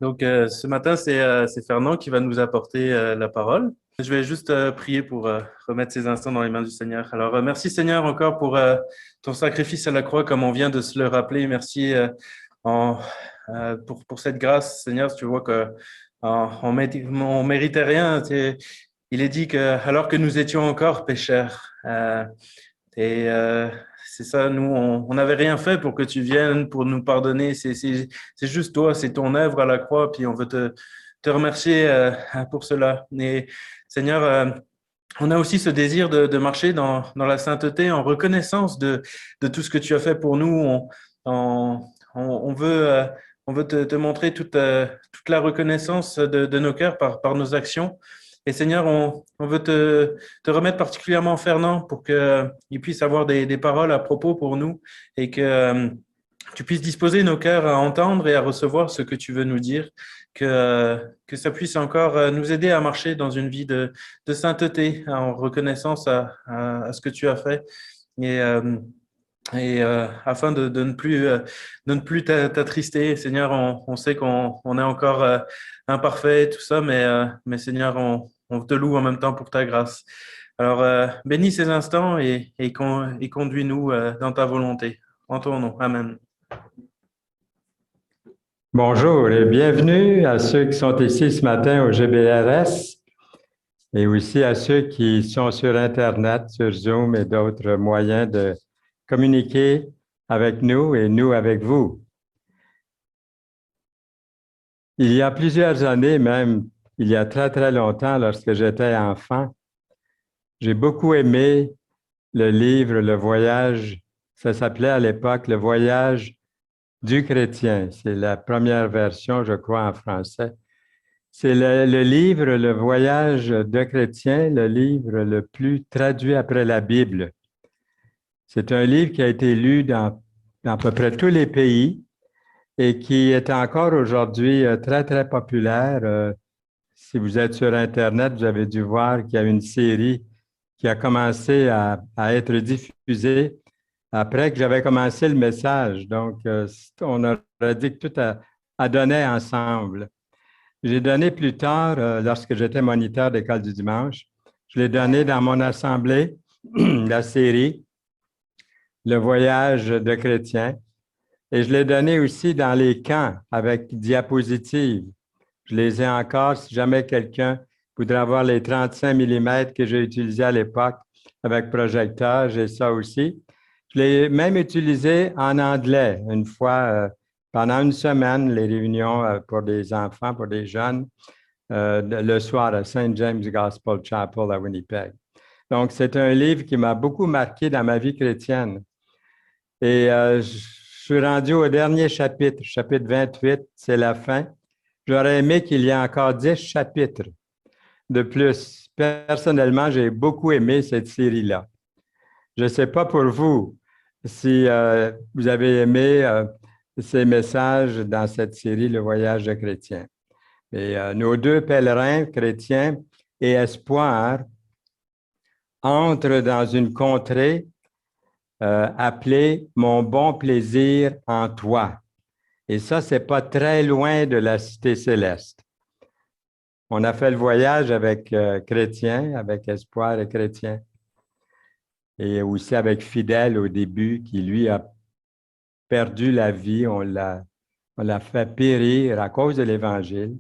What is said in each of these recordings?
Donc, ce matin, c'est Fernand qui va nous apporter la parole. Je vais juste prier pour remettre ces instants dans les mains du Seigneur. Alors, merci Seigneur encore pour ton sacrifice à la croix, comme on vient de se le rappeler. Merci en, pour cette grâce, Seigneur. Tu vois que on méritait rien. Il est dit que alors que nous étions encore pécheurs, et c'est ça, nous, on n'avait rien fait pour que tu viennes, pour nous pardonner. C'est juste toi, c'est ton œuvre à la croix, puis on veut te remercier pour cela. Et Seigneur, on a aussi ce désir de marcher dans la sainteté en reconnaissance de tout ce que tu as fait pour nous. On, on veut, on veut te montrer toute la reconnaissance de nos cœurs par nos actions. Et Seigneur, on veut te remettre particulièrement Fernand pour qu'il puisse avoir des paroles à propos pour nous et que tu puisses disposer nos cœurs à entendre et à recevoir ce que tu veux nous dire, que ça puisse encore nous aider à marcher dans une vie de sainteté, en reconnaissance à ce que tu as fait. Et, afin de ne plus t'attrister, Seigneur, on sait qu'on est encore imparfait, tout ça, mais Seigneur, on te loue en même temps pour ta grâce. Alors, bénis ces instants et conduis-nous dans ta volonté. En ton nom. Amen. Bonjour et bienvenue à ceux qui sont ici ce matin au GBRS et aussi à ceux qui sont sur Internet, sur Zoom et d'autres moyens de communiquer avec nous et nous avec vous. Il y a plusieurs années, même il y a très très longtemps, lorsque j'étais enfant, j'ai beaucoup aimé le livre Le Voyage, ça s'appelait à l'époque Le Voyage du chrétien. C'est la première version, je crois, en français. C'est le livre, Le Voyage de chrétien, le livre le plus traduit après la Bible. C'est un livre qui a été lu dans à peu près tous les pays et qui est encore aujourd'hui très, très populaire. Si vous êtes sur Internet, vous avez dû voir qu'il y a une série qui a commencé à être diffusée après que j'avais commencé le message. Donc, on aurait dit que tout a donné ensemble. J'ai donné plus tard, lorsque j'étais moniteur d'école du dimanche, je l'ai donné dans mon assemblée, la série Le Voyage de chrétien, et je l'ai donné aussi dans les camps avec diapositives. Je les ai encore, si jamais quelqu'un voudrait avoir les 35 mm que j'ai utilisés à l'époque avec projecteur, j'ai ça aussi. Je l'ai même utilisé en anglais une fois, pendant une semaine, les réunions pour des enfants, pour des jeunes, le soir à St. James Gospel Chapel à Winnipeg. Donc, c'est un livre qui m'a beaucoup marqué dans ma vie chrétienne. Et je suis rendu au dernier chapitre, chapitre 28, c'est la fin. J'aurais aimé qu'il y ait encore 10 chapitres de plus. Personnellement, j'ai beaucoup aimé cette série-là. Je ne sais pas pour vous si vous avez aimé ces messages dans cette série, Le Voyage de chrétien. Et nos deux pèlerins chrétiens et espoir entrent dans une contrée appelée Mon bon plaisir en toi. Et ça, ce n'est pas très loin de la cité céleste. On a fait le voyage avec chrétien, avec espoir et chrétien. Et aussi avec Fidèle au début, qui lui a perdu la vie, on l'a fait périr à cause de l'Évangile.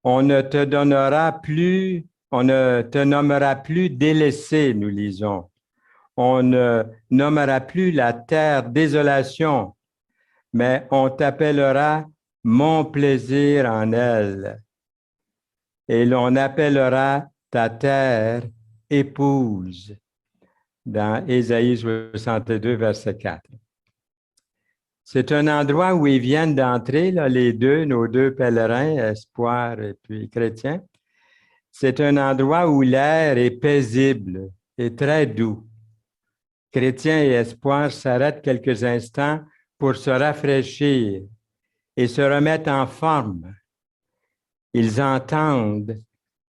On ne te donnera plus, on ne te nommera plus délaissé, nous lisons. On ne nommera plus la terre désolation, mais on t'appellera mon plaisir en elle. Et l'on appellera ta terre épouse, dans Ésaïe 62, verset 4. C'est un endroit où ils viennent d'entrer, là, les deux, nos deux pèlerins, espoir et puis chrétien. C'est un endroit où l'air est paisible et très doux. Chrétien et espoir s'arrêtent quelques instants pour se rafraîchir et se remettre en forme. Ils entendent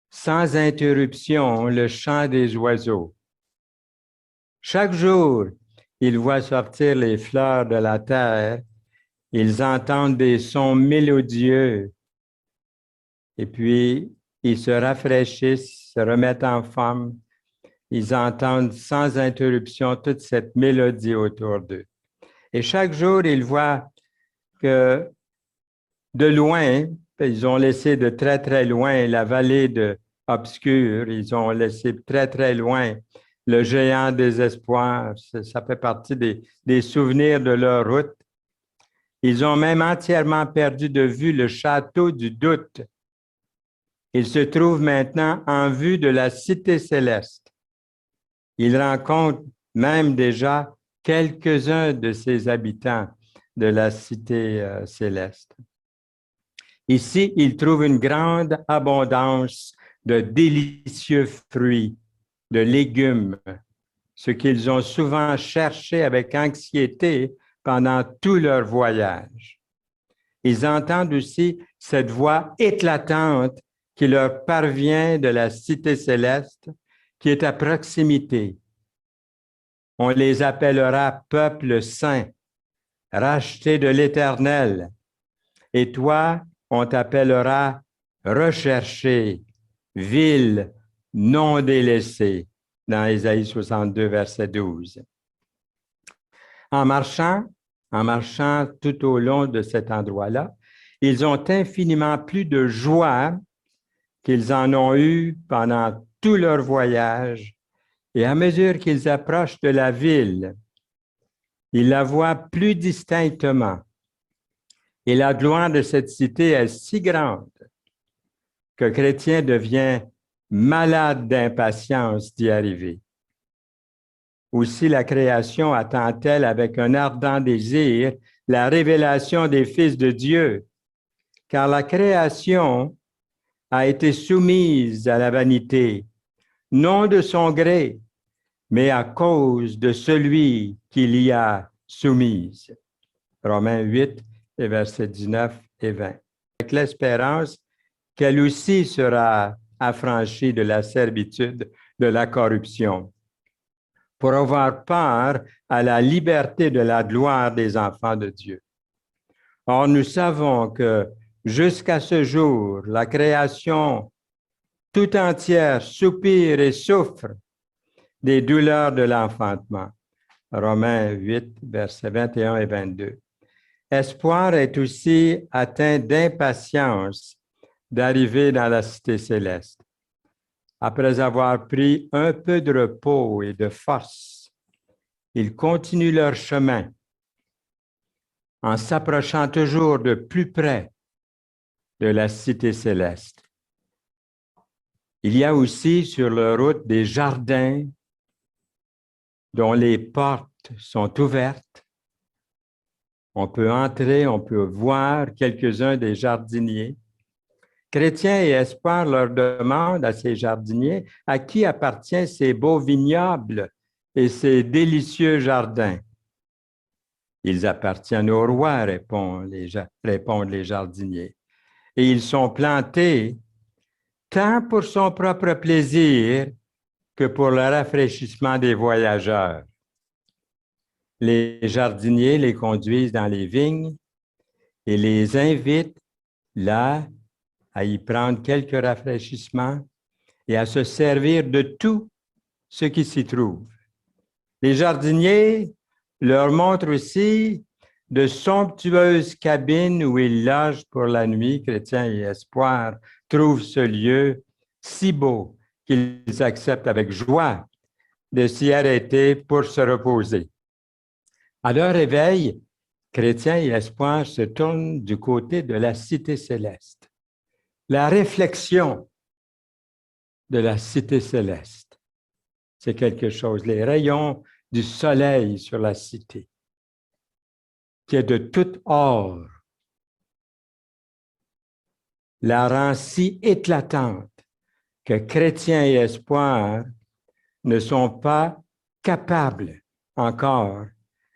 sans interruption le chant des oiseaux. Chaque jour, ils voient sortir les fleurs de la terre Ils entendent des sons mélodieux et puis ils se rafraîchissent, se remettent en forme. Ils entendent sans interruption toute cette mélodie autour d'eux. Et chaque jour, ils voient que de loin, ils ont laissé de très, très loin la vallée obscure, ils ont laissé très, très loin le géant des espoirs. Ça fait partie des souvenirs de leur route. Ils ont même entièrement perdu de vue le château du doute. Ils se trouvent maintenant en vue de la cité céleste. Ils rencontrent même déjà quelques-uns de ses habitants de la cité céleste. Ici, ils trouvent une grande abondance de délicieux fruits, de légumes, ce qu'ils ont souvent cherché avec anxiété pendant tout leur voyage. Ils entendent aussi cette voix éclatante qui leur parvient de la cité céleste, qui est à proximité. On les appellera peuple saint, racheté de l'Éternel. Et toi, on t'appellera recherché, ville non délaissée, dans Ésaïe 62, verset 12. En marchant tout au long de cet endroit-là, ils ont infiniment plus de joie qu'ils en ont eu pendant tout leur voyage. Et à mesure qu'ils approchent de la ville, ils la voient plus distinctement. Et la gloire de cette cité est si grande que Chrétien devient malade d'impatience d'y arriver. Aussi, la création attend-elle avec un ardent désir la révélation des fils de Dieu, car la création a été soumise à la vanité, non de son gré, mais à cause de celui qui l'y a soumise. Romains 8, et versets 19 et 20. Avec l'espérance qu'elle aussi sera affranchie de la servitude de la corruption, pour avoir part à la liberté de la gloire des enfants de Dieu. Or, nous savons que jusqu'à ce jour, la création tout entière soupire et souffre des douleurs de l'enfantement. Romains 8, versets 21 et 22. Espoir est aussi atteint d'impatience d'arriver dans la cité céleste. Après avoir pris un peu de repos et de force, ils continuent leur chemin en s'approchant toujours de plus près de la cité céleste. Il y a aussi sur leur route des jardins dont les portes sont ouvertes. On peut entrer, on peut voir quelques-uns des jardiniers. Chrétien et Espoir leur demandent à ces jardiniers à qui appartiennent ces beaux vignobles et ces délicieux jardins. Ils appartiennent au roi, répondent les jardiniers. Et ils sont plantés tant pour son propre plaisir que pour le rafraîchissement des voyageurs. Les jardiniers les conduisent dans les vignes et les invitent là à y prendre quelques rafraîchissements et à se servir de tout ce qui s'y trouve. Les jardiniers leur montrent aussi de somptueuses cabines où ils logent pour la nuit. Chrétien et Espoir trouvent ce lieu si beau qu'ils acceptent avec joie de s'y arrêter pour se reposer. À leur réveil, Chrétien et Espoir se tournent du côté de la cité céleste. La réflexion de la cité céleste, c'est quelque chose. Les rayons du soleil sur la cité, qui est de tout or, la rend si éclatante que Chrétien et Espoir ne sont pas capables encore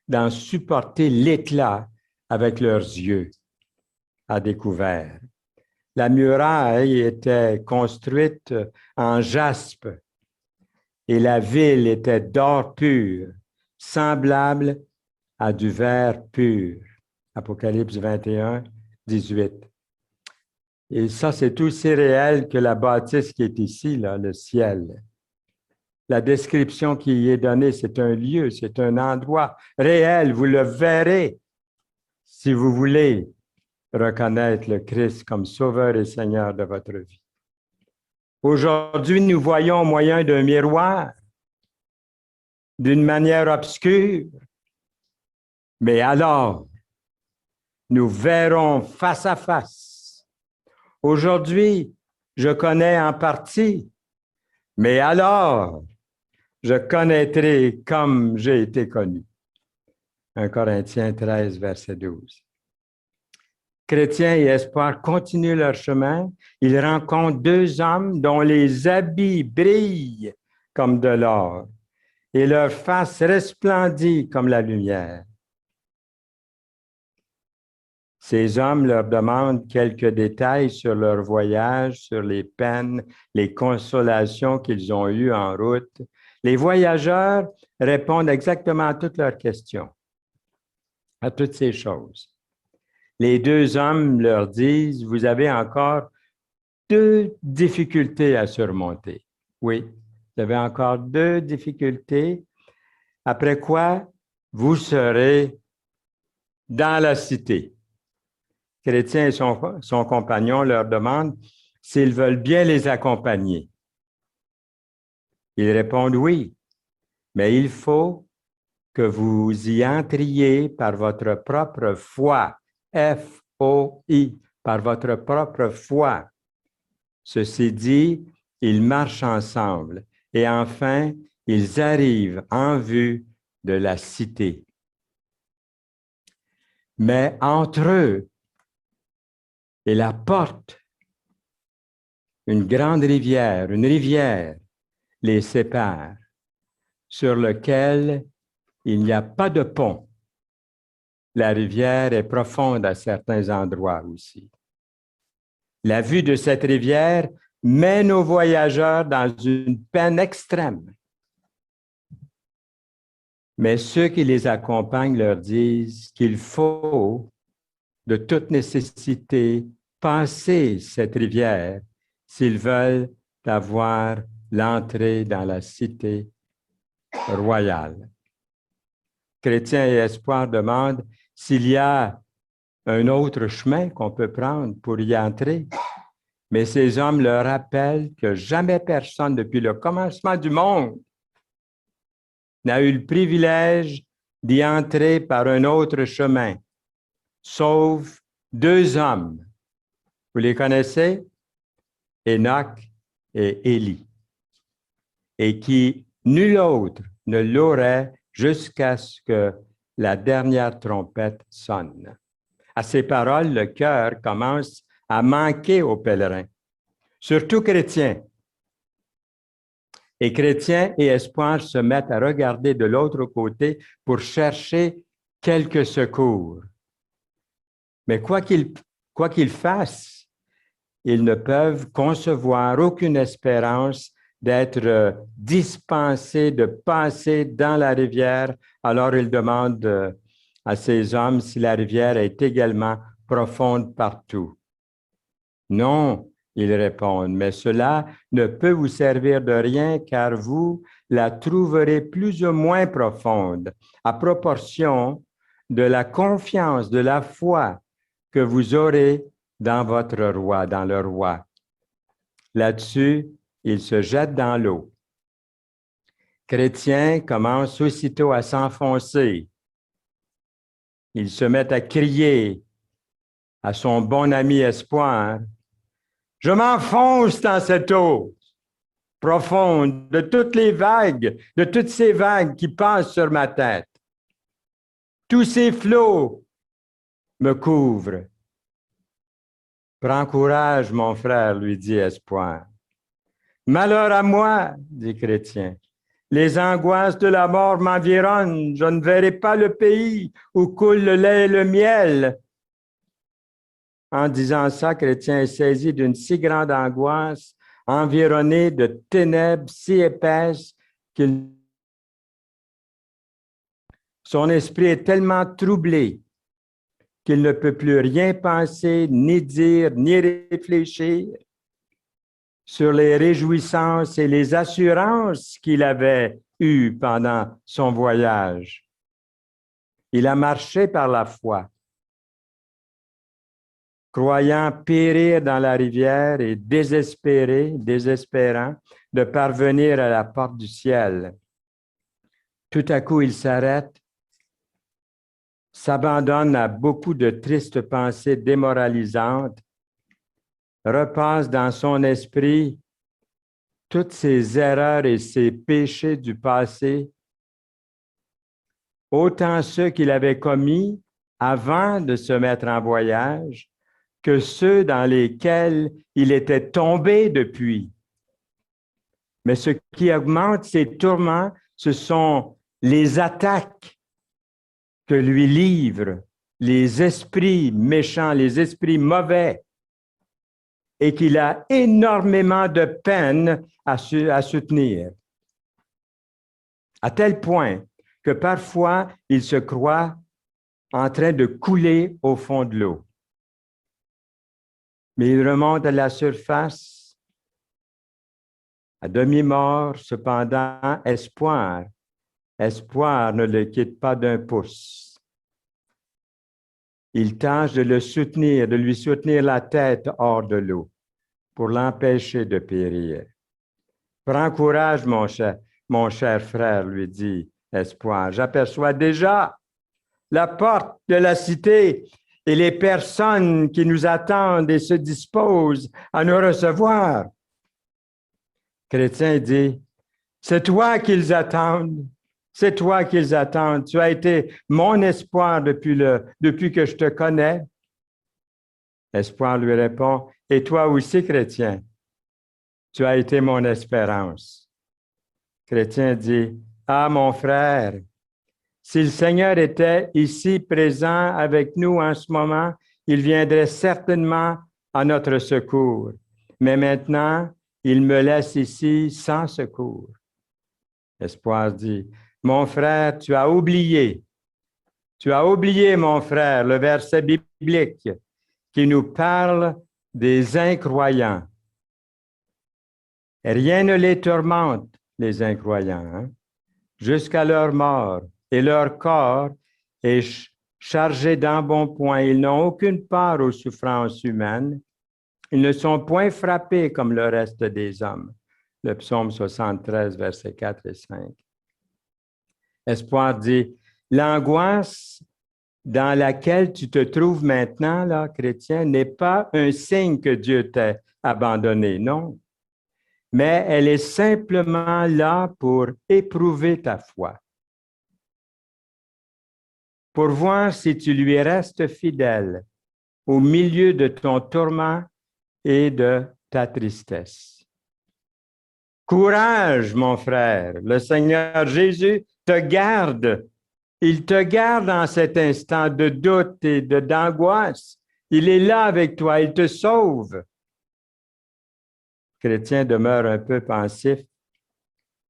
d'en supporter l'éclat avec leurs yeux à découvert. La muraille était construite en jaspe et la ville était d'or pur, semblable à du verre pur. Apocalypse 21, 18. Et ça, c'est aussi réel que la bâtisse qui est ici, là, le ciel. La description qui y est donnée, c'est un lieu, c'est un endroit réel. Vous le verrez si vous voulez reconnaître le Christ comme Sauveur et Seigneur de votre vie. Aujourd'hui, nous voyons au moyen d'un miroir, d'une manière obscure, mais alors, nous verrons face à face. Aujourd'hui, je connais en partie, mais alors, je connaîtrai comme j'ai été connu. 1 Corinthiens 13, verset 12. Chrétiens et espoirs continuent leur chemin. Ils rencontrent deux hommes dont les habits brillent comme de l'or et leur face resplendit comme la lumière. Ces hommes leur demandent quelques détails sur leur voyage, sur les peines, les consolations qu'ils ont eues en route. Les voyageurs répondent exactement à toutes leurs questions, à toutes ces choses. Les deux hommes leur disent, vous avez encore deux difficultés à surmonter. Oui, vous avez encore deux difficultés, après quoi vous serez dans la cité. Chrétien et son compagnon leur demandent s'ils veulent bien les accompagner. Ils répondent oui, mais il faut que vous y entriez par votre propre foi, F-O-I, par votre propre foi. Ceci dit, ils marchent ensemble et enfin, ils arrivent en vue de la cité. Mais entre eux et la porte, une grande rivière, une rivière les sépare, sur lequel il n'y a pas de pont. La rivière est profonde à certains endroits aussi. La vue de cette rivière mène aux voyageurs dans une peine extrême. Mais ceux qui les accompagnent leur disent qu'il faut, de toute nécessité, passer cette rivière s'ils veulent avoir l'entrée dans la cité royale. Chrétien et espoir demandent s'il y a un autre chemin qu'on peut prendre pour y entrer. Mais ces hommes leur rappellent que jamais personne depuis le commencement du monde n'a eu le privilège d'y entrer par un autre chemin, sauf deux hommes. Vous les connaissez? Enoch et Élie. Et qui, nul autre, ne l'aurait jusqu'à ce que la dernière trompette sonne. À ces paroles, le cœur commence à manquer aux pèlerins, surtout chrétiens. Et chrétiens et espoirs se mettent à regarder de l'autre côté pour chercher quelques secours. Mais quoi qu'ils fassent, ils ne peuvent concevoir aucune espérance d'être dispensés de passer dans la rivière. Alors ils demandent à ces hommes si la rivière est également profonde partout. Non, ils répondent, mais cela ne peut vous servir de rien car vous la trouverez plus ou moins profonde à proportion de la confiance, de la foi que vous aurez dans votre roi, dans le roi. Là-dessus, ils se jettent dans l'eau. Chrétien commence aussitôt à s'enfoncer. Il se met à crier à son bon ami Espoir, « Je m'enfonce dans cette eau profonde de toutes les vagues, de toutes ces vagues qui passent sur ma tête. Tous ces flots me couvrent. » « Prends courage, mon frère, lui dit Espoir. »« Malheur à moi, dit Chrétien. Les angoisses de la mort m'environnent. Je ne verrai pas le pays où coule le lait et le miel. » En disant ça, Chrétien est saisi d'une si grande angoisse, environné de ténèbres si épaisses que son esprit est tellement troublé qu'il ne peut plus rien penser, ni dire, ni réfléchir sur les réjouissances et les assurances qu'il avait eues pendant son voyage. Il a marché par la foi, croyant périr dans la rivière et désespérant de parvenir à la porte du ciel. Tout à coup, il s'arrête, s'abandonne à beaucoup de tristes pensées démoralisantes, repasse dans son esprit toutes ses erreurs et ses péchés du passé, autant ceux qu'il avait commis avant de se mettre en voyage que ceux dans lesquels il était tombé depuis. Mais ce qui augmente ses tourments, ce sont les attaques que lui livrent les esprits méchants, les esprits mauvais, et qu'il a énormément de peine à soutenir. À tel point que parfois, il se croit en train de couler au fond de l'eau. Mais il remonte à la surface, à demi-mort, cependant, espoir ne le quitte pas d'un pouce. Il tâche de le soutenir, de lui soutenir la tête hors de l'eau pour l'empêcher de périr. Prends courage, mon cher frère, lui dit Espoir. J'aperçois déjà la porte de la cité et les personnes qui nous attendent et se disposent à nous recevoir. Chrétien dit, c'est toi qu'ils attendent. C'est toi qu'ils attendent. Tu as été mon espoir depuis que je te connais. Espoir lui répond, et toi aussi, Chrétien, tu as été mon espérance. Chrétien dit, ah, mon frère, si le Seigneur était ici présent avec nous en ce moment, il viendrait certainement à notre secours. Mais maintenant, il me laisse ici sans secours. Espoir dit, mon frère, tu as oublié, mon frère, le verset biblique qui nous parle des incroyants. Rien ne les tourmente, les incroyants, hein? Jusqu'à leur mort, et leur corps est chargé d'embonpoint. Ils n'ont aucune part aux souffrances humaines. Ils ne sont point frappés comme le reste des hommes. Le psaume 73, versets 4 et 5. Espoir dit, l'angoisse dans laquelle tu te trouves maintenant, là, chrétien, n'est pas un signe que Dieu t'a abandonné, non. Mais elle est simplement là pour éprouver ta foi, pour voir si tu lui restes fidèle au milieu de ton tourment et de ta tristesse. Courage, mon frère, le Seigneur Jésus te garde. Il te garde en cet instant de doute et d'angoisse. Il est là avec toi, il te sauve. Le chrétien demeure un peu pensif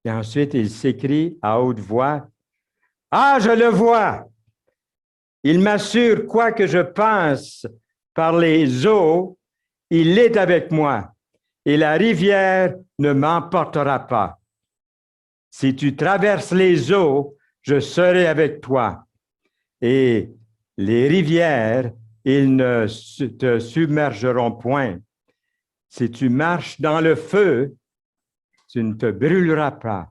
et ensuite il s'écrie à haute voix, « Ah, je le vois! Il m'assure quoi que je pense par les eaux, il est avec moi et la rivière ne m'emportera pas. Si tu traverses les eaux, je serai avec toi. Et les rivières, ils ne te submergeront point. Si tu marches dans le feu, tu ne te brûleras pas.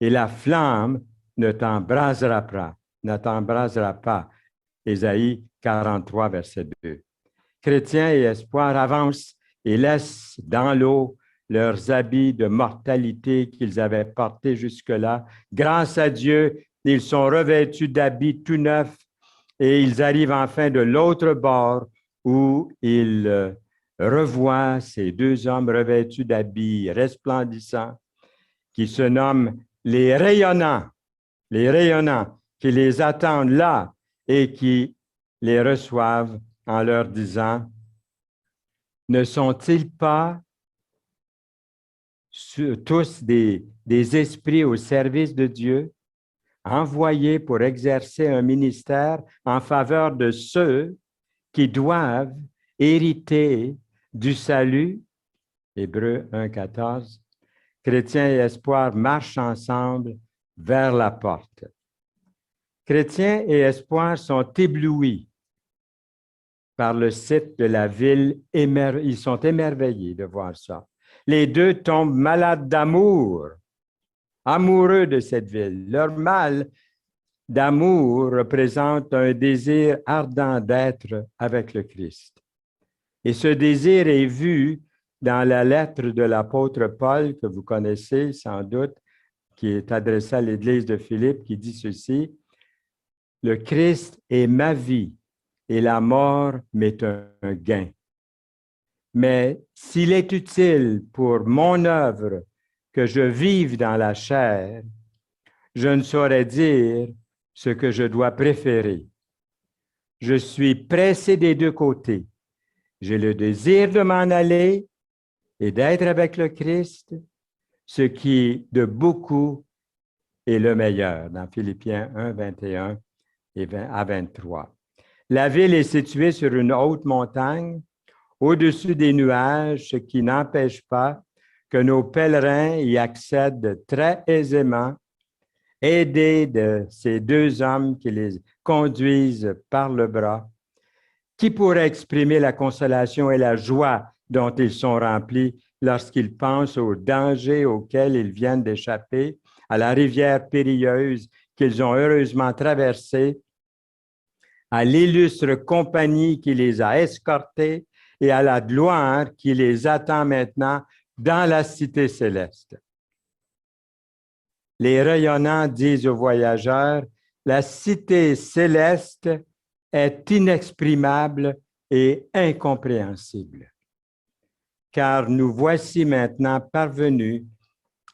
Et la flamme ne t'embrasera pas. Ésaïe 43, verset 2. Chrétiens et espoir avancent et laissent dans l'eau leurs habits de mortalité qu'ils avaient portés jusque-là. Grâce à Dieu, ils sont revêtus d'habits tout neufs et ils arrivent enfin de l'autre bord où ils revoient ces deux hommes revêtus d'habits resplendissants qui se nomment les rayonnants, qui les attendent là et qui les reçoivent en leur disant, ne sont-ils pas tous des esprits au service de Dieu, envoyés pour exercer un ministère en faveur de ceux qui doivent hériter du salut. Hébreux 1,14. Chrétiens et espoir marchent ensemble vers la porte. Chrétiens et espoir sont éblouis par le site de la ville. Ils sont émerveillés de voir ça. Les deux tombent malades d'amour, amoureux de cette ville. Leur mal d'amour représente un désir ardent d'être avec le Christ. Et ce désir est vu dans la lettre de l'apôtre Paul, que vous connaissez sans doute, qui est adressée à l'Église de Philippe, qui dit ceci: « Le Christ est ma vie et la mort m'est un gain. Mais s'il est utile pour mon œuvre que je vive dans la chair, je ne saurais dire ce que je dois préférer. Je suis pressé des deux côtés. J'ai le désir de m'en aller et d'être avec le Christ, ce qui de beaucoup est le meilleur, dans Philippiens 1, 21 et 20 à 23. La ville est située sur une haute montagne, au-dessus des nuages, ce qui n'empêche pas que nos pèlerins y accèdent très aisément, aidés de ces deux hommes qui les conduisent par le bras. Qui pourrait exprimer la consolation et la joie dont ils sont remplis lorsqu'ils pensent aux dangers auxquels ils viennent d'échapper, à la rivière périlleuse qu'ils ont heureusement traversée, à l'illustre compagnie qui les a escortés et à la gloire qui les attend maintenant dans la cité céleste. Les rayonnants disent aux voyageurs, la cité céleste est inexprimable et incompréhensible, car nous voici maintenant parvenus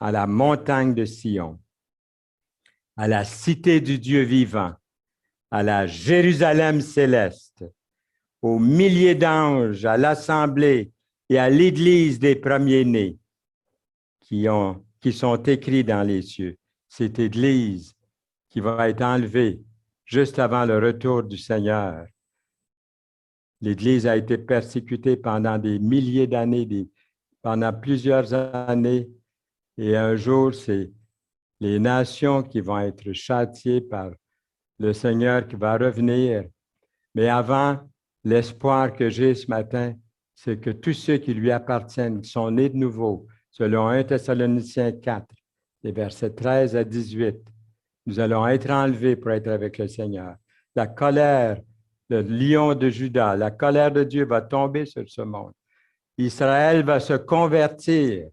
à la montagne de Sion, à la cité du Dieu vivant, à la Jérusalem céleste, aux milliers d'anges, à l'assemblée et à l'église des premiers-nés qui sont écrits dans les cieux. Cette église qui va être enlevée juste avant le retour du Seigneur. L'Église a été persécutée pendant des milliers d'années, pendant plusieurs années, et un jour, c'est les nations qui vont être châtiées par le Seigneur qui va revenir. Mais avant, l'espoir que j'ai ce matin, c'est que tous ceux qui lui appartiennent, qui sont nés de nouveau, selon 1 Thessaloniciens 4, les versets 13 à 18, nous allons être enlevés pour être avec le Seigneur. La colère, le lion de Juda, la colère de Dieu va tomber sur ce monde. Israël va se convertir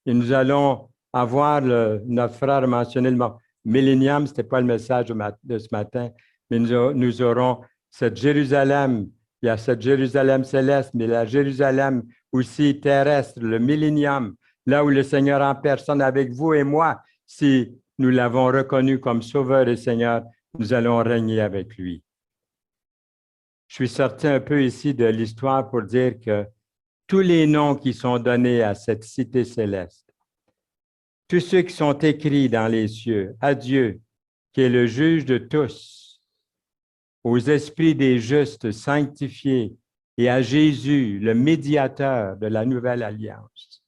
et nous allons avoir, notre frère a mentionné le mot millénium, ce n'était pas le message de ce matin, mais nous aurons cette Jérusalem, il y a cette Jérusalem céleste, mais la Jérusalem aussi terrestre, le millénium, là où le Seigneur en personne avec vous et moi, si nous l'avons reconnu comme Sauveur et Seigneur, nous allons régner avec lui. Je suis sorti un peu ici de l'histoire pour dire que tous les noms qui sont donnés à cette cité céleste, tous ceux qui sont écrits dans les cieux, à Dieu, qui est le juge de tous, aux esprits des justes sanctifiés et à Jésus, le médiateur de la nouvelle alliance.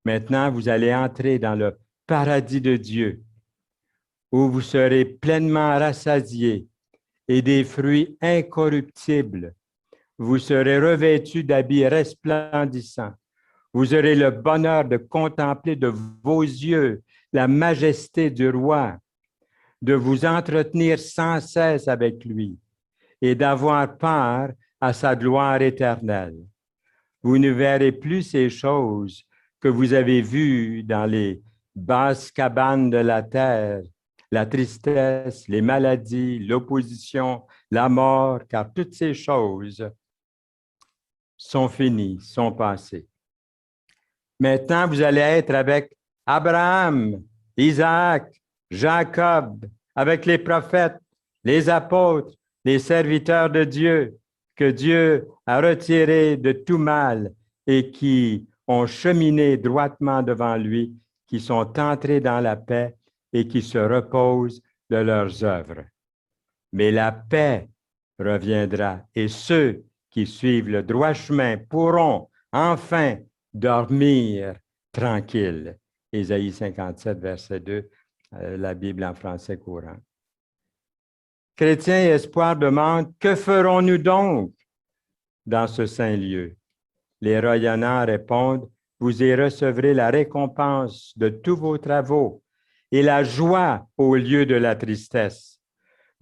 Maintenant, vous allez entrer dans le paradis de Dieu, où vous serez pleinement rassasiés et des fruits incorruptibles. Vous serez revêtus d'habits resplendissants. Vous aurez le bonheur de contempler de vos yeux la majesté du roi, de vous entretenir sans cesse avec lui et d'avoir part à sa gloire éternelle. Vous ne verrez plus ces choses que vous avez vues dans les basses cabanes de la terre, la tristesse, les maladies, l'opposition, la mort, car toutes ces choses sont finies, sont passées. Maintenant, vous allez être avec Abraham, Isaac, Jacob, avec les prophètes, les apôtres, les serviteurs de Dieu, que Dieu a retirés de tout mal et qui ont cheminé droitement devant lui, qui sont entrés dans la paix et qui se reposent de leurs œuvres. Mais la paix reviendra et ceux qui suivent le droit chemin pourront enfin dormir tranquilles. Ésaïe 57, verset 2, la Bible en français courant. Chrétiens et Espoir demandent, que ferons-nous donc dans ce saint lieu? Les rayonnants répondent, vous y recevrez la récompense de tous vos travaux et la joie au lieu de la tristesse.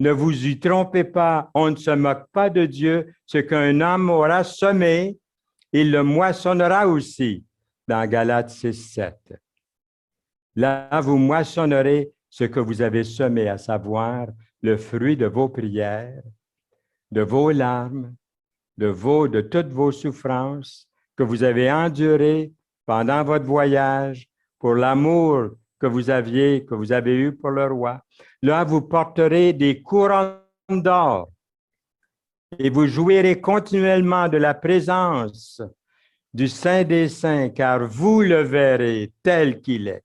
Ne vous y trompez pas, on ne se moque pas de Dieu. Ce qu'un homme aura semé, il le moissonnera aussi, dans Galates 6, 7. Là, vous moissonnerez ce que vous avez semé, à savoir le fruit de vos prières, de vos larmes, de toutes vos souffrances que vous avez endurées pendant votre voyage pour l'amour que vous avez eu pour le roi. Là, vous porterez des couronnes d'or et vous jouirez continuellement de la présence du Saint des Saints, car vous le verrez tel qu'il est.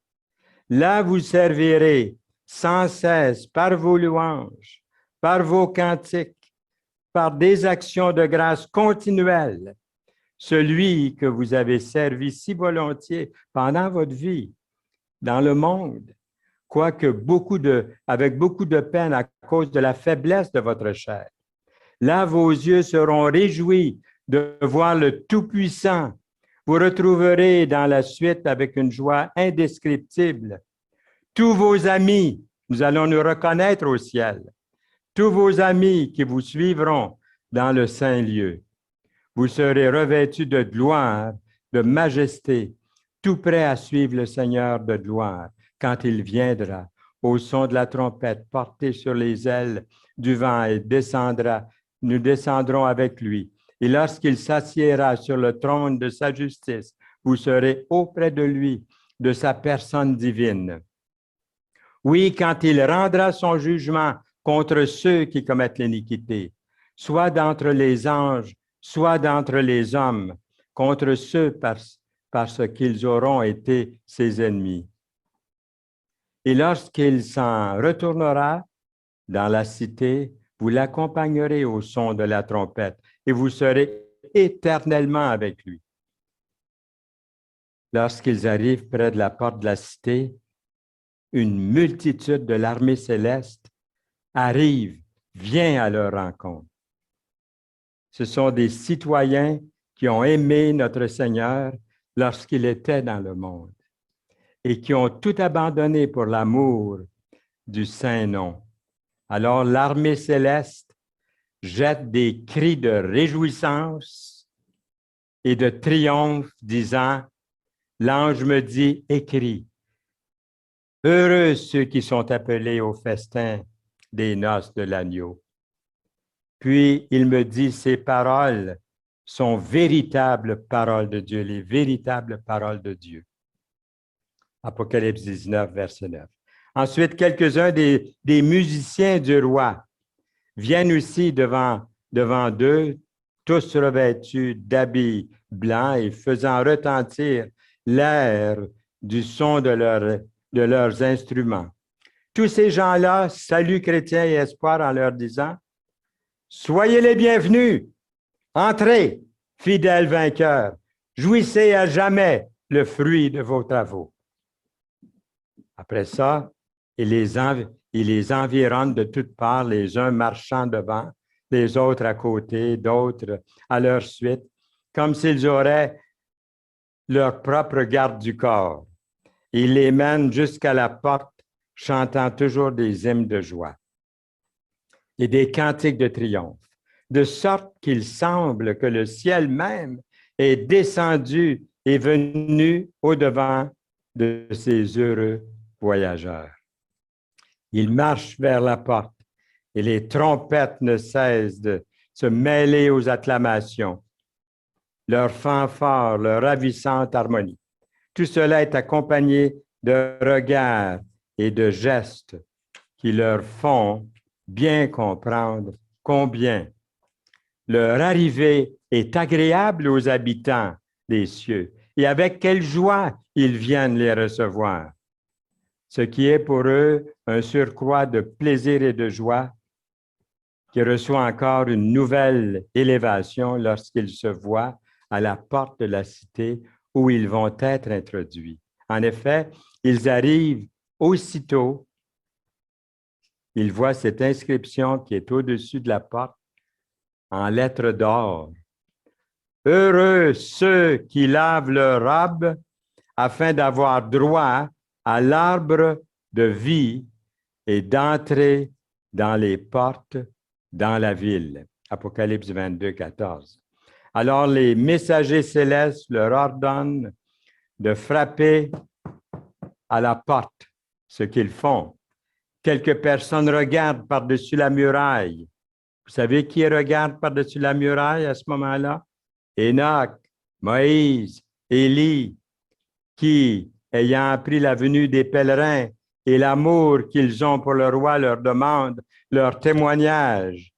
Là, vous servirez sans cesse par vos louanges, par vos cantiques, par des actions de grâce continuelles, celui que vous avez servi si volontiers pendant votre vie dans le monde, quoique avec beaucoup de peine à cause de la faiblesse de votre chair. Là, vos yeux seront réjouis de voir le Tout-Puissant. Vous retrouverez dans la suite avec une joie indescriptible tous vos amis, nous allons nous reconnaître au ciel, tous vos amis qui vous suivront dans le saint lieu. Vous serez revêtus de gloire, de majesté, tout prêts à suivre le Seigneur de gloire quand il viendra au son de la trompette, porté sur les ailes du vent et descendra. Nous descendrons avec lui. Et lorsqu'il s'assiera sur le trône de sa justice, vous serez auprès de lui, de sa personne divine. Oui, quand il rendra son jugement contre ceux qui commettent l'iniquité, soit d'entre les anges, soit d'entre les hommes, contre ceux parce qu'ils auront été ses ennemis. Et lorsqu'il s'en retournera dans la cité, vous l'accompagnerez au son de la trompette et vous serez éternellement avec lui. Lorsqu'ils arrivent près de la porte de la cité, une multitude de l'armée céleste arrive, vient à leur rencontre. Ce sont des citoyens qui ont aimé notre Seigneur lorsqu'il était dans le monde et qui ont tout abandonné pour l'amour du Saint-Nom. Alors l'armée céleste jette des cris de réjouissance et de triomphe, disant, l'ange me dit, écris, heureux ceux qui sont appelés au festin des noces de l'agneau. Puis il me dit, ces paroles sont véritables paroles de Dieu, les véritables paroles de Dieu. Apocalypse 19, verset 9. Ensuite, quelques-uns des musiciens du roi viennent aussi devant d'eux, tous revêtus d'habits blancs et faisant retentir l'air du son de leurs instruments. Tous ces gens-là saluent Chrétiens et Espoir en leur disant, « Soyez les bienvenus, entrez, fidèles vainqueurs, jouissez à jamais le fruit de vos travaux. » Après ça, il les environne de toutes parts, les uns marchant devant, les autres à côté, d'autres à leur suite, comme s'ils auraient leur propre garde du corps. Il les mène jusqu'à la porte, chantant toujours des hymnes de joie et des cantiques de triomphe, de sorte qu'il semble que le ciel même est descendu et venu au-devant de ces heureux voyageurs. Ils marchent vers la porte et les trompettes ne cessent de se mêler aux acclamations, leur fanfare, leur ravissante harmonie. Tout cela est accompagné de regards et de gestes qui leur font bien comprendre combien leur arrivée est agréable aux habitants des cieux et avec quelle joie ils viennent les recevoir. Ce qui est pour eux un surcroît de plaisir et de joie qui reçoit encore une nouvelle élévation lorsqu'ils se voient à la porte de la cité où ils vont être introduits. En effet, ils arrivent aussitôt, ils voient cette inscription qui est au-dessus de la porte en lettres d'or. Heureux ceux qui lavent leur robe afin d'avoir droit à l'arbre de vie et d'entrer dans les portes dans la ville. Apocalypse 22, 14. Alors les messagers célestes leur ordonnent de frapper à la porte, ce qu'ils font. Quelques personnes regardent par-dessus la muraille. Vous savez qui regarde par-dessus la muraille à ce moment-là? Enoch, Moïse, Élie, qui, ayant appris la venue des pèlerins et l'amour qu'ils ont pour le roi, leur demandent leur témoignage.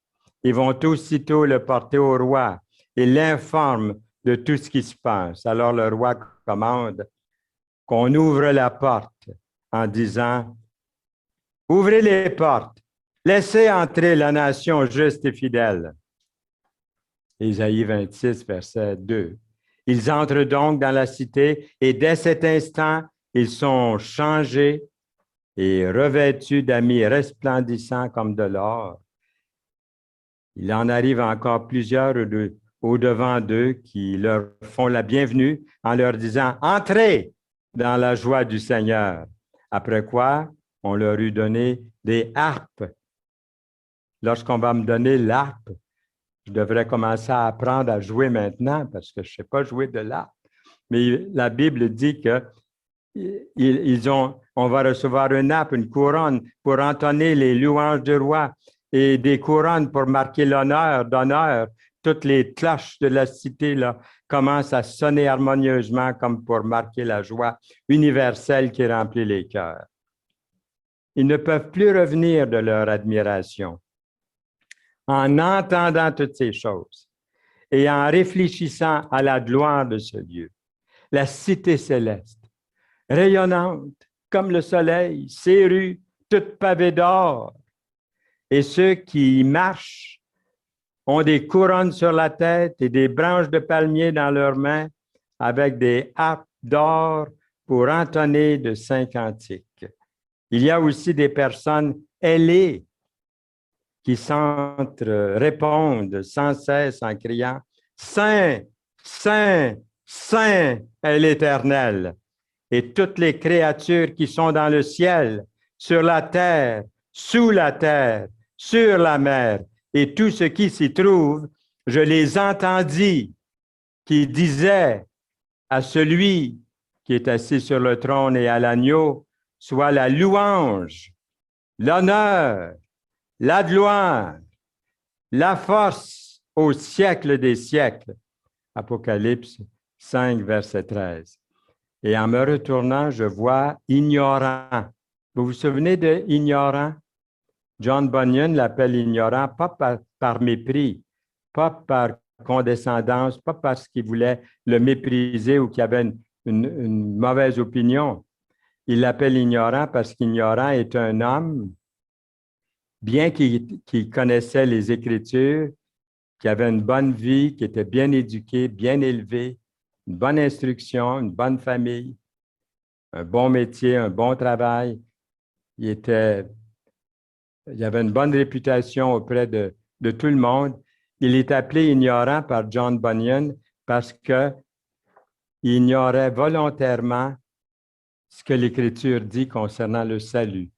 Ils vont aussitôt le porter au roi et l'informent de tout ce qui se passe. Alors le roi commande qu'on ouvre la porte en disant « Ouvrez les portes, laissez entrer la nation juste et fidèle. » Ésaïe 26, verset 2. Ils entrent donc dans la cité et dès cet instant, ils sont changés et revêtus d'habits resplendissants comme de l'or. Il en arrive encore plusieurs au-devant d'eux qui leur font la bienvenue en leur disant « Entrez dans la joie du Seigneur ». Après quoi, on leur eut donné des harpes. Lorsqu'on va me donner l'harpe, je devrais commencer à apprendre à jouer maintenant parce que je ne sais pas jouer de l'harpe. Mais la Bible dit que on va recevoir une harpe, une couronne pour entonner les louanges du roi et des couronnes pour marquer d'honneur. Toutes les cloches de la cité là, commencent à sonner harmonieusement comme pour marquer la joie universelle qui remplit les cœurs. Ils ne peuvent plus revenir de leur admiration. En entendant toutes ces choses et en réfléchissant à la gloire de ce Dieu, la cité céleste, rayonnante comme le soleil, ses rues toutes pavées d'or, et ceux qui y marchent ont des couronnes sur la tête et des branches de palmier dans leurs mains avec des harpes d'or pour entonner de saints cantiques. Il y a aussi des personnes ailées qui répondent sans cesse en criant « Saint, Saint, Saint est l'Éternel » et toutes les créatures qui sont dans le ciel, sur la terre, sous la terre, sur la mer et tout ce qui s'y trouve, je les entendis qui disaient à celui qui est assis sur le trône et à l'agneau, soit la louange, l'honneur, la gloire, la force au siècle des siècles. Apocalypse 5, verset 13. Et en me retournant, je vois ignorant. Vous vous souvenez de ignorant? John Bunyan l'appelle ignorant, pas par mépris, pas par condescendance, pas parce qu'il voulait le mépriser ou qu'il avait une mauvaise opinion. Il l'appelle ignorant parce qu'ignorant est un homme, bien qu'il connaissait les Écritures, qui avait une bonne vie, qui était bien éduqué, bien élevé, une bonne instruction, une bonne famille, un bon métier, un bon travail. Il avait une bonne réputation auprès de tout le monde. Il est appelé ignorant par John Bunyan parce qu'il ignorait volontairement ce que l'Écriture dit concernant le salut.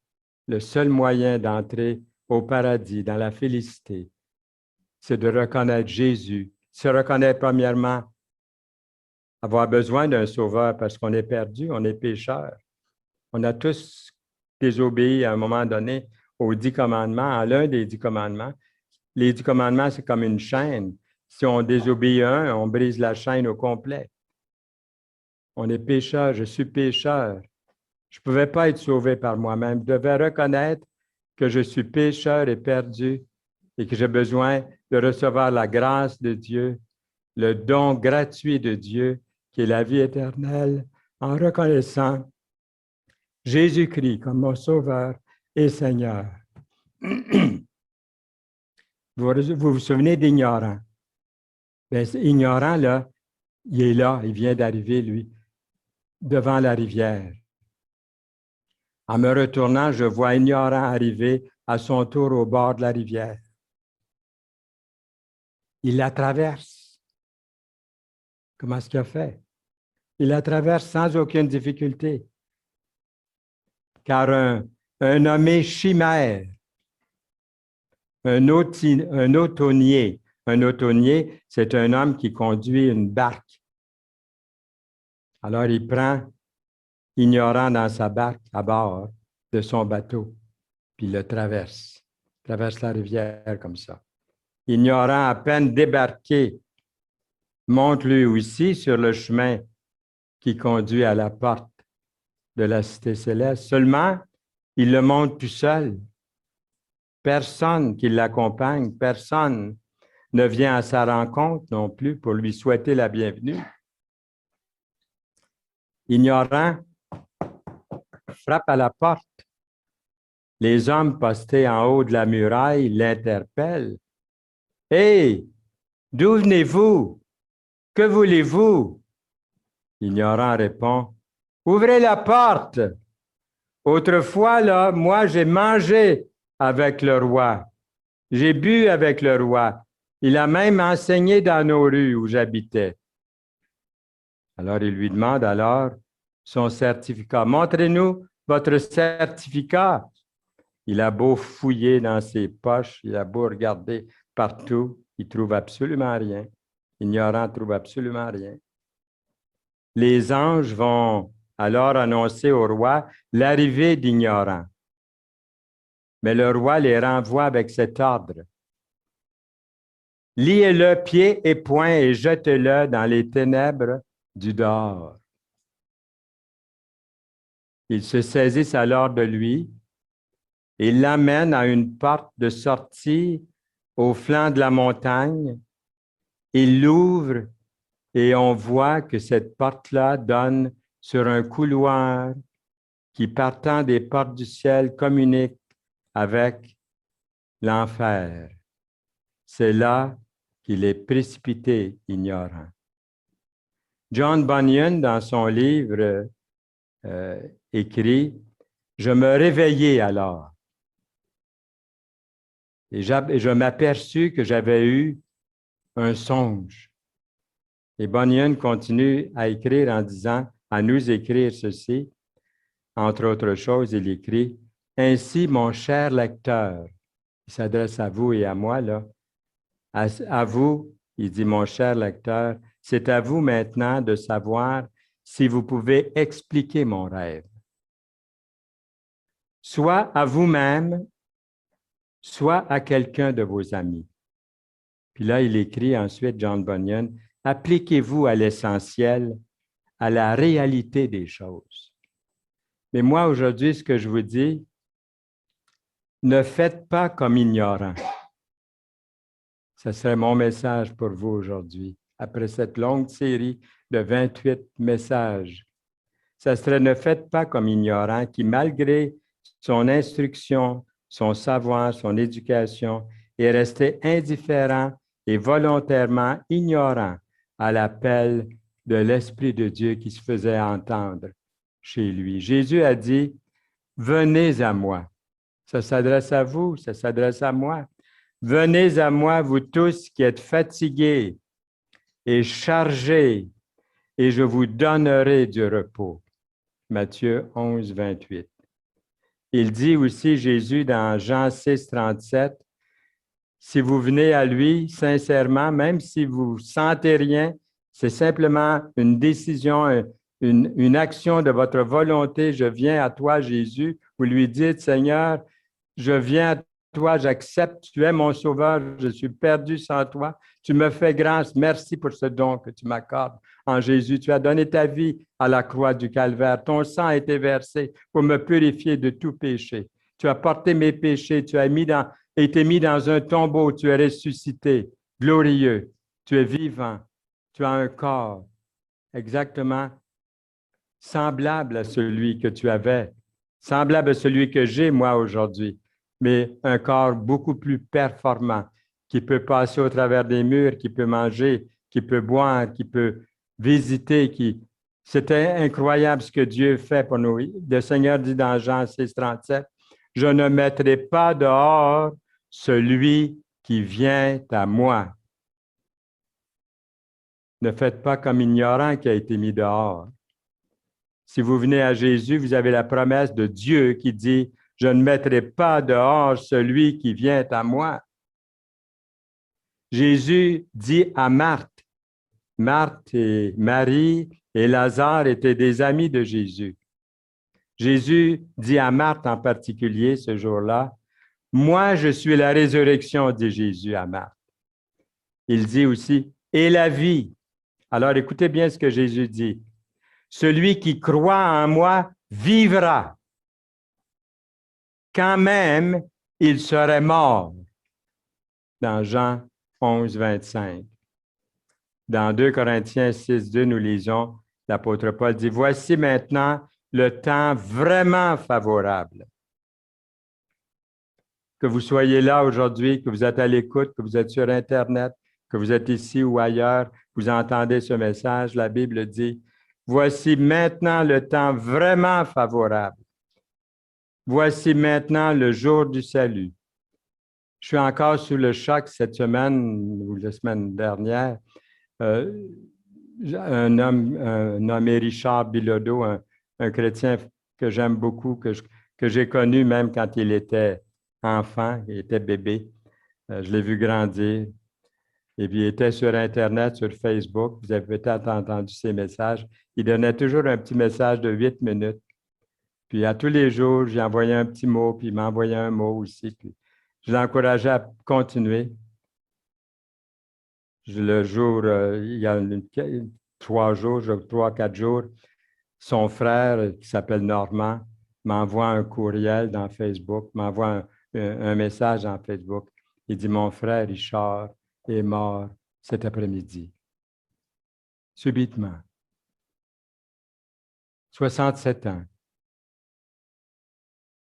Le seul moyen d'entrer au paradis, dans la félicité, c'est de reconnaître Jésus. Se reconnaître premièrement, avoir besoin d'un sauveur parce qu'on est perdu, on est pécheur. On a tous désobéi à un moment donné aux 10 commandements, à l'un des 10 commandements. Les 10 commandements, c'est comme une chaîne. Si on désobéit à un, on brise la chaîne au complet. On est pécheur, je suis pécheur. Je ne pouvais pas être sauvé par moi-même. Je devais reconnaître que je suis pécheur et perdu et que j'ai besoin de recevoir la grâce de Dieu, le don gratuit de Dieu, qui est la vie éternelle, en reconnaissant Jésus-Christ comme mon Sauveur et Seigneur. Vous souvenez d'ignorant? Bien, ignorant, là, il vient d'arriver, lui, devant la rivière. En me retournant, je vois ignorant arriver à son tour au bord de la rivière. Il la traverse. Comment est-ce qu'il a fait? Il la traverse sans aucune difficulté. Car un nommé Chimère, un automnier, c'est un homme qui conduit une barque. Alors, il prend ignorant dans sa barque à bord de son bateau, puis il le traverse la rivière comme ça. Ignorant à peine débarqué, monte lui aussi sur le chemin qui conduit à la porte de la cité céleste. Seulement, il le monte tout seul. Personne qui l'accompagne, personne ne vient à sa rencontre non plus pour lui souhaiter la bienvenue. Ignorant frappe à la porte. Les hommes postés en haut de la muraille l'interpellent. « Hé, d'où venez-vous? Que voulez-vous? » Ignorant répond, « Ouvrez la porte. Autrefois, là, moi, j'ai mangé avec le roi. J'ai bu avec le roi. Il a même enseigné dans nos rues où j'habitais. » Alors, il lui demande alors son certificat. « Montrez-nous votre certificat. » Il a beau fouiller dans ses poches, il a beau regarder partout, il ne trouve absolument rien. Ignorant ne trouve absolument rien. Les anges vont alors annoncer au roi l'arrivée d'ignorants. Mais le roi les renvoie avec cet ordre. « Liez-le pieds et poings et jetez-le dans les ténèbres du dehors. » Ils se saisissent alors de lui et l'amènent à une porte de sortie au flanc de la montagne. Ils l'ouvrent et on voit que cette porte-là donne sur un couloir qui, partant des portes du ciel, communique avec l'enfer. C'est là qu'il est précipité, ignorant. John Bunyan, dans son livre, écrit « Je me réveillai alors et je m'aperçus que j'avais eu un songe. » Et Bunyan continue à écrire en disant, à nous écrire ceci, entre autres choses, il écrit « Ainsi, mon cher lecteur », il s'adresse à vous et à moi, là, à vous, il dit « Mon cher lecteur, c'est à vous maintenant de savoir si vous pouvez expliquer mon rêve. Soit à vous-même, soit à quelqu'un de vos amis. » Puis là, il écrit ensuite, John Bunyan, « Appliquez-vous à l'essentiel, à la réalité des choses. » Mais moi, aujourd'hui, ce que je vous dis, ne faites pas comme ignorant. Ce serait mon message pour vous aujourd'hui, après cette longue série de 28 messages. Ce serait ne faites pas comme ignorant qui, malgré son instruction, son savoir, son éducation, est resté indifférent et volontairement ignorant à l'appel de l'Esprit de Dieu qui se faisait entendre chez lui. Jésus a dit, « Venez à moi. » Ça s'adresse à vous, ça s'adresse à moi. « Venez à moi, vous tous qui êtes fatigués et chargés, et je vous donnerai du repos. » Matthieu 11, 28. Il dit aussi, Jésus, dans Jean 6, 37, « Si vous venez à lui sincèrement, même si vous ne sentez rien, c'est simplement une décision, une action de votre volonté. Je viens à toi, Jésus. Vous lui dites, Seigneur, je viens à toi, j'accepte, tu es mon sauveur, je suis perdu sans toi. Tu me fais grâce. Merci pour ce don que tu m'accordes en Jésus. Tu as donné ta vie à la croix du Calvaire. Ton sang a été versé pour me purifier de tout péché. Tu as porté mes péchés. Tu as été mis dans un tombeau. Tu es ressuscité, glorieux. Tu es vivant. Tu as un corps exactement semblable à celui que tu avais, semblable à celui que j'ai moi aujourd'hui, mais un corps beaucoup plus performant, qui peut passer au travers des murs, qui peut manger, qui peut boire, qui peut visiter, C'était incroyable ce que Dieu fait pour nous. Le Seigneur dit dans Jean 6, 37, « Je ne mettrai pas dehors celui qui vient à moi. » Ne faites pas comme ignorant qui a été mis dehors. Si vous venez à Jésus, vous avez la promesse de Dieu qui dit, « Je ne mettrai pas dehors celui qui vient à moi. » Jésus dit à Marthe, Marthe et Marie et Lazare étaient des amis de Jésus. Jésus dit à Marthe en particulier ce jour-là, « Moi, je suis la résurrection, dit Jésus à Marthe. » Il dit aussi, « Et la vie. » Alors, écoutez bien ce que Jésus dit. « Celui qui croit en moi vivra, quand même il serait mort. » Dans Jean 11, 25. Dans 2 Corinthiens 6, 2, nous lisons, l'apôtre Paul dit, « Voici maintenant le temps vraiment favorable. » Que vous soyez là aujourd'hui, que vous êtes à l'écoute, que vous êtes sur Internet, que vous êtes ici ou ailleurs, vous entendez ce message, la Bible dit, « Voici maintenant le temps vraiment favorable. Voici maintenant le jour du salut. » Je suis encore sous le choc cette semaine ou la semaine dernière. Un nommé Richard Bilodeau, un chrétien que j'aime beaucoup, que j'ai connu même quand il était enfant, il était bébé. Je l'ai vu grandir. Et puis, il était sur Internet, sur Facebook. Vous avez peut-être entendu ses messages. Il donnait toujours un petit message de 8 minutes. Puis, à tous les jours, j'ai envoyé un petit mot, puis il m'envoyait un mot aussi. Puis, je l'encourageais à continuer. Le jour, il y a 3 jours, 3-4 jours, son frère, qui s'appelle Normand, m'envoie un courriel dans Facebook, m'envoie un message dans Facebook. Il dit, « Mon frère Richard est mort cet après-midi. » Subitement. 67 ans.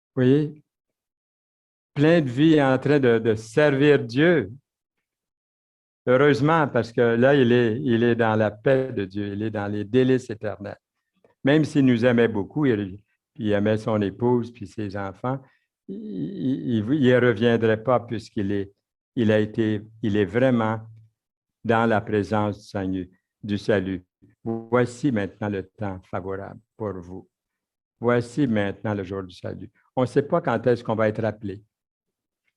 Vous voyez? Plein de vie en train de servir Dieu. Heureusement, parce que là, il est dans la paix de Dieu, il est dans les délices éternels. Même s'il nous aimait beaucoup, il aimait son épouse puis ses enfants, il ne reviendrait pas puisqu'il est vraiment dans la présence du salut. Voici maintenant le temps favorable pour vous. Voici maintenant le jour du salut. On ne sait pas quand est-ce qu'on va être appelé.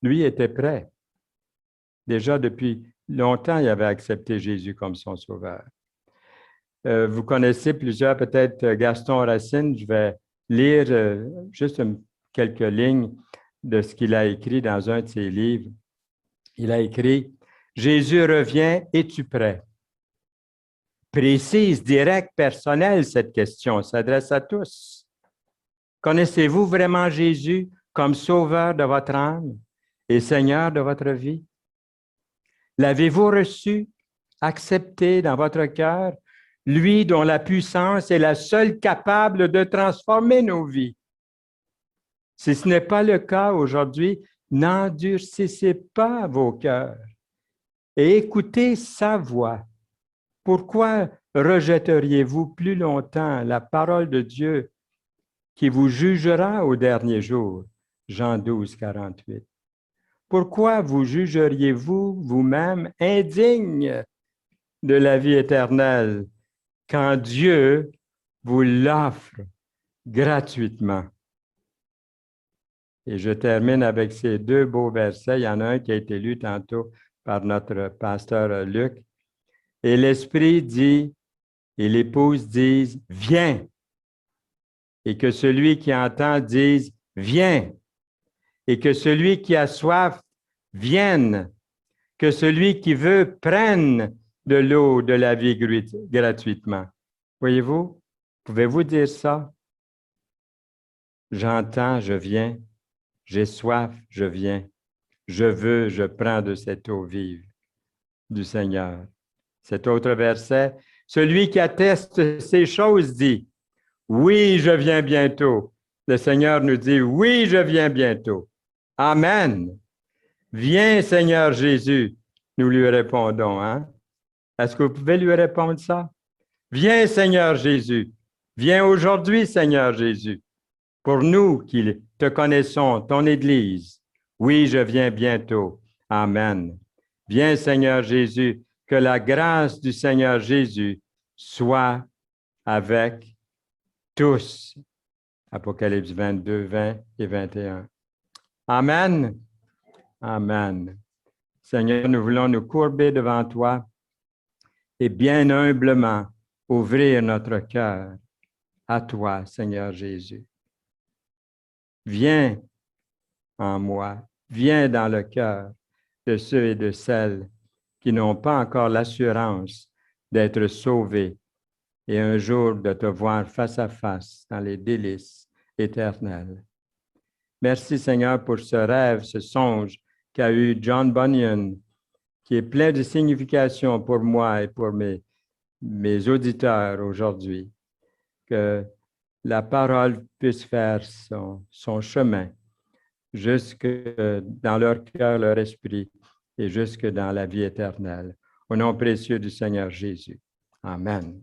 Lui était prêt. Déjà depuis longtemps, il avait accepté Jésus comme son sauveur. Vous connaissez plusieurs, peut-être Gaston Racine. Je vais lire juste quelques lignes de ce qu'il a écrit dans un de ses livres. Il a écrit « Jésus revient, es-tu prêt? » Précise, directe, personnelle, cette question s'adresse à tous. Connaissez-vous vraiment Jésus comme sauveur de votre âme et Seigneur de votre vie? L'avez-vous reçu, accepté dans votre cœur, lui dont la puissance est la seule capable de transformer nos vies? Si ce n'est pas le cas aujourd'hui, n'endurcissez pas vos cœurs et écoutez sa voix. Pourquoi rejetteriez-vous plus longtemps la parole de Dieu qui vous jugera au dernier jour? Jean 12, 48. Pourquoi vous jugeriez-vous vous-même indigne de la vie éternelle quand Dieu vous l'offre gratuitement? Et je termine avec ces 2 beaux versets. Il y en a un qui a été lu tantôt par notre pasteur Luc. Et l'Esprit dit, et l'épouse disent, « Viens !» Et que celui qui entend dise, « Viens !» Et que celui qui a soif vienne, que celui qui veut prenne de l'eau de la vie gratuitement. Voyez-vous? Pouvez-vous dire ça? J'entends, je viens. J'ai soif, je viens. Je veux, je prends de cette eau vive du Seigneur. Cet autre verset, celui qui atteste ces choses dit, « Oui, je viens bientôt. » Le Seigneur nous dit, « Oui, je viens bientôt. » Amen. Viens, Seigneur Jésus. nous lui répondons, hein? Est-ce que vous pouvez lui répondre ça? Viens, Seigneur Jésus. Viens aujourd'hui, Seigneur Jésus. Pour nous qui te connaissons, ton Église. Oui, je viens bientôt. Amen. Viens, Seigneur Jésus, que la grâce du Seigneur Jésus soit avec tous. Apocalypse 22, 20 et 21. Amen. Amen. Seigneur, nous voulons nous courber devant toi et bien humblement ouvrir notre cœur à toi, Seigneur Jésus. Viens en moi, viens dans le cœur de ceux et de celles qui n'ont pas encore l'assurance d'être sauvés et un jour de te voir face à face dans les délices éternels. Merci Seigneur pour ce rêve, ce songe qu'a eu John Bunyan, qui est plein de signification pour moi et pour mes auditeurs aujourd'hui. Que la parole puisse faire son chemin jusque dans leur cœur, leur esprit et jusque dans la vie éternelle. Au nom précieux du Seigneur Jésus. Amen.